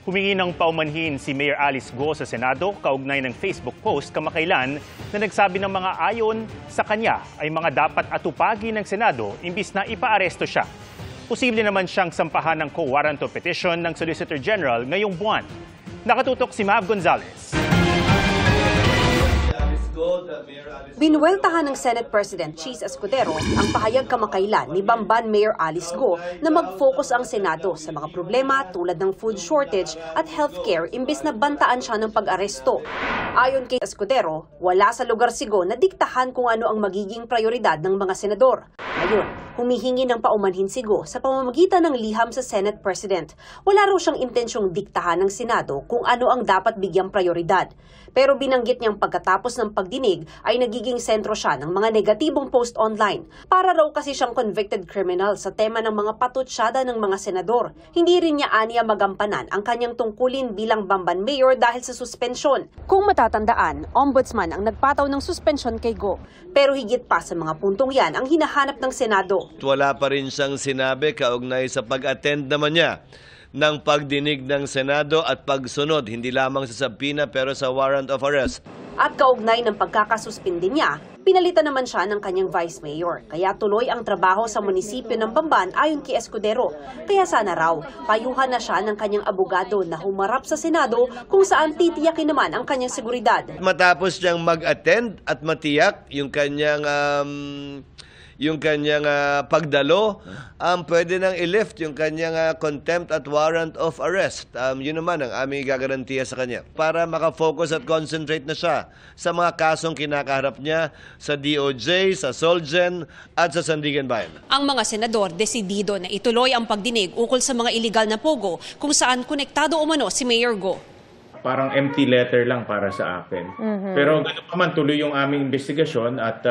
Humingi ng paumanhin si Mayor Alice Go sa Senado kaugnay ng Facebook post kamakailan na nagsabi ng mga ayon sa kanya ay mga dapat atupagi ng Senado imbis na ipaaresto siya. Posible naman siyang sampahan ng co-warrant of petition ng Solicitor General ngayong buwan. Nakatutok si Mav Gonzalez. Binuweltahan ng Senate President Cheese Escudero ang pahayag kamakailan ni Bamban Mayor Alice Go na mag-focus ang Senado sa mga problema tulad ng food shortage at healthcare imbis na bantaan siya ng pag-aresto. Ayon kay Escudero, wala sa lugar si Go na diktahan kung ano ang magiging prioridad ng mga senador. Ngayon, humihingi ng paumanhin si Go sa pamamagitan ng liham sa Senate President. Wala raw siyang intensyong diktahan ng Senado kung ano ang dapat bigyang prioridad. Pero binanggit niyang pagkatapos ng pagdinig ay nagiging sentro siya ng mga negatibong post online. Para raw kasi siyang convicted criminal sa tema ng mga patutsyada ng mga senador. Hindi rin niya aniya magampanan ang kanyang tungkulin bilang Bamban Mayor dahil sa suspensyon. Kung matatandaan, ombudsman ang nagpataw ng suspensyon kay Go. Pero higit pa sa mga puntong yan ang hinahanap ng Senado. Wala pa rin siyang sinabi kaugnay sa pag-attend naman niya ng pagdinig ng Senado at pagsunod, hindi lamang sa subpoena pero sa warrant of arrest. At kaugnay ng pagkakasuspindi niya, pinalitan naman siya ng kanyang vice mayor. Kaya tuloy ang trabaho sa munisipyo ng Bamban ayon kay Escudero. Kaya sana raw, payuhan na siya ng kanyang abogado na humarap sa Senado kung saan titiyakin naman ang kanyang seguridad. Matapos niyang mag-attend at matiyak yung kanyang pagdalo, pwede nang i-lift yung kanyang contempt at warrant of arrest. Yun naman ang aming gagarantiya sa kanya para makafocus at concentrate na siya sa mga kasong kinakaharap niya sa DOJ, sa Solgen at sa Sandigan Bayan. Ang mga senador desidido na ituloy ang pagdinig ukol sa mga iligal na pogo kung saan konektado umano si Mayor Go. Parang empty letter lang para sa akin. Pero ganoon pa man, tuloy yung aming investigasyon at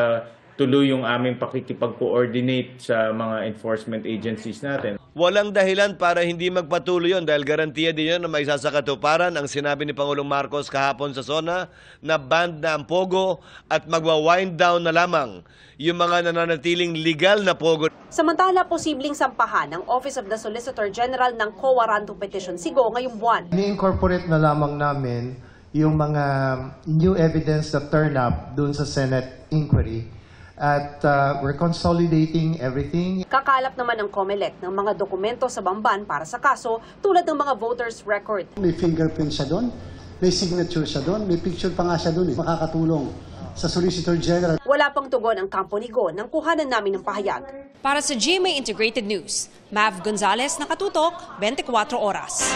tuloy yung aming pakikipag-coordinate sa mga enforcement agencies natin. Walang dahilan para hindi magpatuloy yun dahil garantiya din yun na may sasakatuparan ang sinabi ni Pangulong Marcos kahapon sa SONA na banned na ang pogo at magwa-wind down na lamang yung mga nananatiling legal na pogo. Samantala, posibleng sampahan ng Office of the Solicitor General ng co-warrant of petition si Go ngayong buwan. Ni-incorporate na lamang namin yung mga new evidence that turn up dun sa Senate inquiry. At we're consolidating everything. Kakalap naman ng COMELEC ng mga dokumento sa Bamban para sa kaso tulad ng mga voters record. May fingerprint siya doon, may signature siya doon, may picture pa nga siya doon. Makakatulong sa Solicitor General. Wala pang tugon ang kampo ni Go nang kuhanan namin ng pahayag. Para sa GMA Integrated News, Mav Gonzalez, nakatutok, 24 oras.